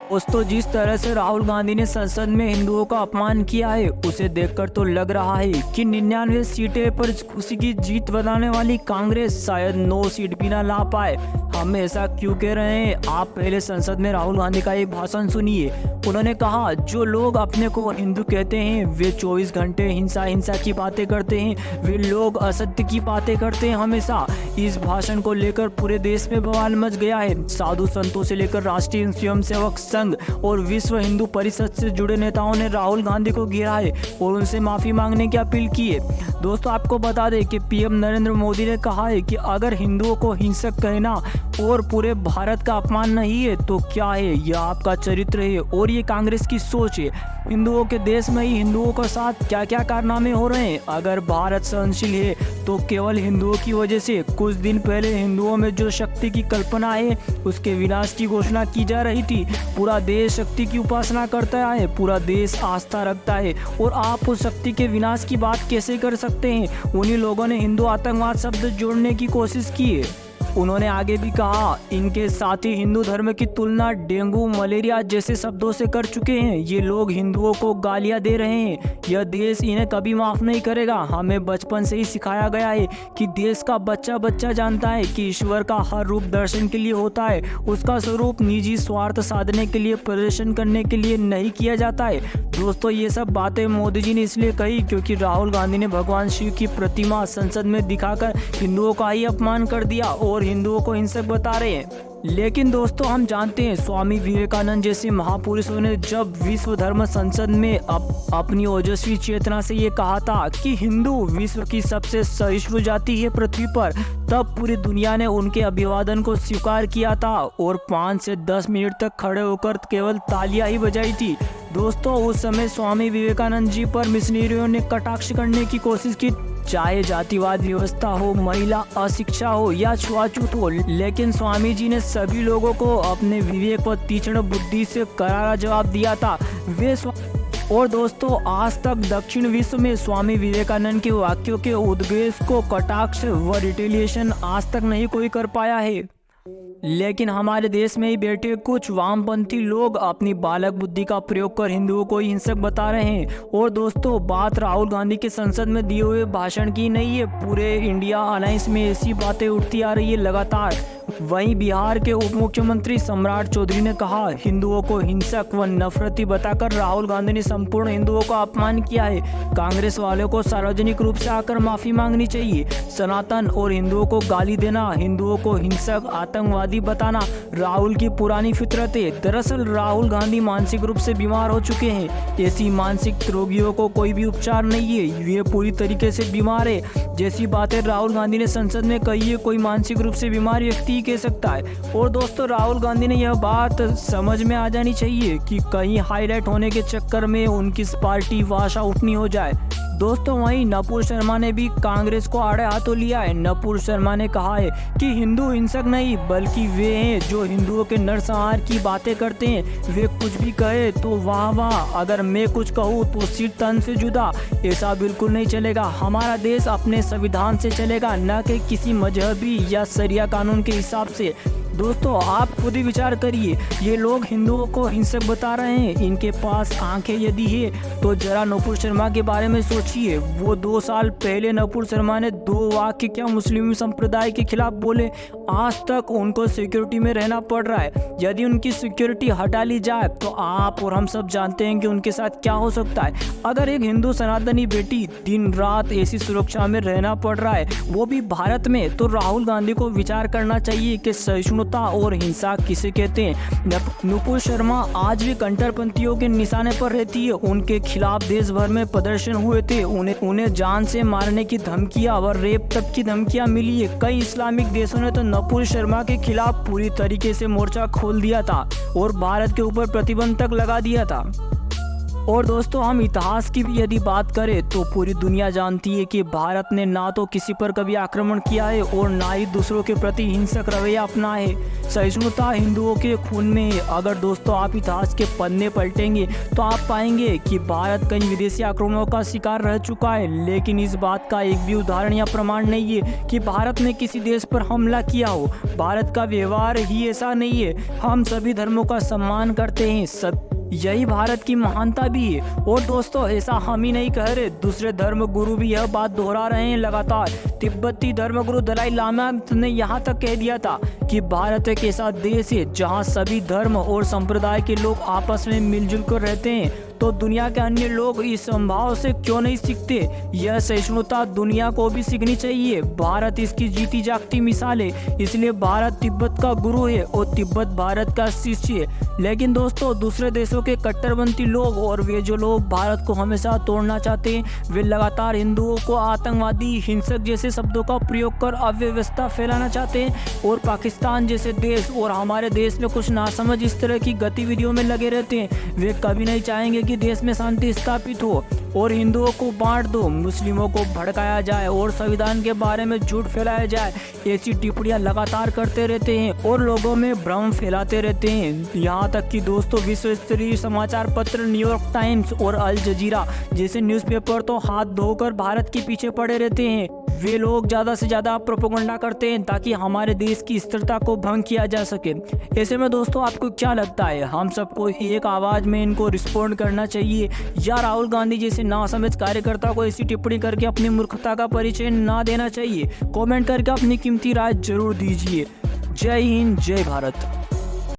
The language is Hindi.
दोस्तों, जिस तरह से राहुल गांधी ने संसद में हिंदुओं का अपमान किया है, उसे देखकर तो लग रहा है कि 99 सीटें पर खुशी की जीत बनाने वाली कांग्रेस शायद 9 सीट भी ना ला पाए। हम ऐसा क्यों कह रहे हैं? आप पहले संसद में राहुल गांधी का एक भाषण सुनिए। उन्होंने कहा, जो लोग अपने को हिंदू कहते हैं वे 24 घंटे हिंसा की बातें करते हैं, वे लोग असत्य की बातें करते हैं हमेशा। इस भाषण को लेकर पूरे देश में बवाल मच गया है। साधु संतों से लेकर राष्ट्रीय स्वयंसेवक संघ और विश्व हिंदू परिषद से जुड़े नेताओं ने राहुल गांधी को घेरा है और उनसे माफी मांगने की अपील की है। दोस्तों, आपको बता दें कि पीएम नरेंद्र मोदी ने कहा है कि अगर हिंदुओं को हिंसक कहना और पूरे भारत का अपमान नहीं है तो क्या है? यह आपका चरित्र है और ये कांग्रेस की सोच है। हिंदुओं के देश में ही हिंदुओं के साथ क्या क्या कारनामे हो रहे हैं। अगर भारत सहनशील है तो केवल हिंदुओं की वजह से। कुछ दिन पहले हिंदुओं में जो शक्ति की कल्पना है उसके विनाश की घोषणा की जा रही थी। पूरा देश शक्ति की उपासना करता है, पूरा देश आस्था रखता है और आप उस शक्ति के विनाश की बात कैसे कर सकते हैं? उन्हीं लोगों ने हिंदू आतंकवाद शब्द जोड़ने की कोशिश की है। उन्होंने आगे भी कहा, इनके साथी हिंदू धर्म की तुलना डेंगू मलेरिया जैसे शब्दों से कर चुके हैं। ये लोग हिंदुओं को गालियां दे रहे हैं। यह देश इन्हें कभी माफ नहीं करेगा। हमें बचपन से ही सिखाया गया है कि देश का बच्चा बच्चा जानता है कि ईश्वर का हर रूप दर्शन के लिए होता है। उसका स्वरूप निजी स्वार्थ साधने के लिए, प्रदर्शन करने के लिए नहीं किया जाता है। दोस्तों, ये सब बातें मोदी जी ने इसलिए कही क्योंकि राहुल गांधी ने भगवान शिव की प्रतिमा संसद में दिखाकर हिंदुओं का ही अपमान कर दिया और हिंदुओं को हिंसक बता रहे हैं। लेकिन दोस्तों, हम जानते हैं स्वामी विवेकानंद जैसे महापुरुषों ने जब विश्व धर्म संसद में अपनी ओजस्वी चेतना से ये कहा था कि हिंदू विश्व की सबसे सहिष्णु जाति है पृथ्वी पर, तब पूरी दुनिया ने उनके अभिवादन को स्वीकार किया था और 5 से 10 मिनट तक खड़े होकर केवल तालियां ही बजाई थी। दोस्तों, उस समय स्वामी विवेकानंद जी पर मिशनरियों ने कटाक्ष करने की कोशिश की, चाहे जातिवाद व्यवस्था हो, महिला अशिक्षा हो या छुआछूत हो, लेकिन स्वामी जी ने सभी लोगों को अपने विवेक व तीक्ष्ण बुद्धि से करारा जवाब दिया था। और दोस्तों, आज तक दक्षिण विश्व में स्वामी विवेकानंद के वाक्यों के उद्देश्य को कटाक्ष व रिटेलिएशन आज तक नहीं कोई कर पाया है। लेकिन हमारे देश में ही बैठे कुछ वामपंथी लोग अपनी बालक बुद्धि का प्रयोग कर हिंदुओं को हिंसक बता रहे हैं। और दोस्तों, बात राहुल गांधी के संसद में दिए हुए भाषण की नहीं है, पूरे इंडिया अलायंस में ऐसी बातें उठती आ रही है लगातार। वहीं बिहार के उप मुख्यमंत्री सम्राट चौधरी ने कहा, हिंदुओं को हिंसक व नफरती बताकर राहुल गांधी ने संपूर्ण हिंदुओं का अपमान किया है। कांग्रेस वालों को सार्वजनिक रूप से आकर माफी मांगनी चाहिए। सनातन और हिंदुओं को गाली देना, हिंदुओं को हिंसक आतंकवादी बताना राहुल की पुरानी फितरत है। दरअसल राहुल गांधी मानसिक रूप से बीमार हो चुके हैं। ऐसी मानसिक रोगियों को कोई भी उपचार नहीं है, वे पूरी तरीके से बीमार है। जैसी बातें राहुल गांधी ने संसद में कही है, कोई मानसिक रूप से बीमार व्यक्ति कह सकता है। और दोस्तों, राहुल गांधी ने यह बात समझ में आ जानी चाहिए कि कहीं हाईलाइट होने के चक्कर में उनकी पार्टी भाषा उठनी हो जाए। दोस्तों, वहीं नपुर शर्मा ने भी कांग्रेस को आड़े हाथों लिया है। नपुर शर्मा ने कहा है कि हिंदू हिंसक नहीं बल्कि वे हैं जो हिंदुओं के नरसंहार की बातें करते हैं। वे कुछ भी कहे तो वाह वाह, अगर मैं कुछ कहूँ तो सिर तन से जुदा। ऐसा बिल्कुल नहीं चलेगा। हमारा देश अपने संविधान से चलेगा, न कि किसी मजहबी या शरिया कानून के हिसाब से। दोस्तों, आप खुद ही विचार करिए, ये लोग हिंदुओं को हिंसक बता रहे हैं। इनके पास आंखें यदि है तो जरा नपुर शर्मा के बारे में सोचिए। वो 2 साल पहले नपुर शर्मा ने 2 वाक्य क्या मुस्लिम संप्रदाय के खिलाफ बोले। आज तक उनको सिक्योरिटी में रहना पड़ रहा है। यदि उनकी सिक्योरिटी हटा ली जाए तो आप और हम सब जानते हैं कि उनके साथ क्या हो सकता है। अगर एक हिंदू सनातनी बेटी दिन रात ऐसी सुरक्षा में रहना पड़ रहा है, वो भी भारत में, तो राहुल गांधी को विचार करना चाहिए कि सहिष्णुता और हिंसा किसे कहते हैं। नपुर शर्मा आज भी कट्टरपंथियों के निशाने पर रहती है। उनके खिलाफ देश भर में प्रदर्शन हुए थे। उन्हें जान से मारने की धमकियां और रेप तक की धमकियां मिली है। कई इस्लामिक देशों ने तो नपुर शर्मा के खिलाफ पूरी तरीके से मोर्चा खोल दिया था और भारत के ऊपर प्रतिबंध तक लगा दिया था। और दोस्तों हम इतिहास की भी यदि बात करें तो पूरी दुनिया जानती है कि भारत ने ना तो किसी पर कभी आक्रमण किया है और ना ही दूसरों के प्रति हिंसक रवैया अपना है। सहिष्णुता हिंदुओं के खून में है। अगर दोस्तों आप इतिहास के पन्ने पलटेंगे तो आप पाएंगे कि भारत कई विदेशी आक्रमणों का शिकार रह चुका है, लेकिन इस बात का एक भी उदाहरण या प्रमाण नहीं है कि भारत ने किसी देश पर हमला किया हो। भारत का व्यवहार ही ऐसा नहीं है। हम सभी धर्मों का सम्मान करते हैं, सब यही भारत की महानता भी है। और दोस्तों ऐसा हम ही नहीं कह रहे, दूसरे धर्म गुरु भी यह बात दोहरा रहे हैं लगातार। तिब्बती धर्मगुरु दलाई लामा ने यहाँ तक कह दिया था कि भारत एक ऐसा देश है जहाँ सभी धर्म और संप्रदाय के लोग आपस में मिलजुल कर रहते हैं। तो दुनिया के अन्य लोग इस संभाव से क्यों नहीं सीखते? यह सहिष्णुता दुनिया को भी सीखनी चाहिए। भारत इसकी जीती जागती मिसाल है, इसलिए भारत तिब्बत का गुरु है और तिब्बत भारत का शिष्य है। लेकिन दोस्तों दूसरे देशों के कट्टरपंथी लोग और वे जो लोग भारत को हमेशा तोड़ना चाहते हैं, वे लगातार हिंदुओं को आतंकवादी, हिंसक जैसे शब्दों का प्रयोग कर अव्यवस्था फैलाना चाहते हैं। और पाकिस्तान जैसे देश और हमारे देश में कुछ नासमझ इस तरह की गतिविधियों में लगे रहते हैं। वे कभी नहीं चाहेंगे कि देश में शांति स्थापित हो और हिंदुओं को बांट दो, मुस्लिमों को भड़काया जाए और संविधान के बारे में झूठ फैलाया जाए। ऐसी टिप्पणियां लगातार करते रहते हैं और लोगों में भ्रम फैलाते रहते हैं। यहाँ तक कि दोस्तों विश्व स्तरीय समाचार पत्र न्यूयॉर्क टाइम्स और अल जजीरा जैसे न्यूज़पेपर तो हाथ धोकर भारत के पीछे पड़े रहते हैं। वे लोग ज़्यादा से ज़्यादा प्रोपेगेंडा करते हैं ताकि हमारे देश की स्थिरता को भंग किया जा सके। ऐसे में दोस्तों आपको क्या लगता है, हम सबको एक आवाज़ में इनको रिस्पॉन्ड करना चाहिए या राहुल गांधी जैसे नासमझ कार्यकर्ता को ऐसी टिप्पणी करके अपनी मूर्खता का परिचय ना देना चाहिए? कमेंट करके अपनी कीमती राय जरूर दीजिए। जय हिंद, जय भारत।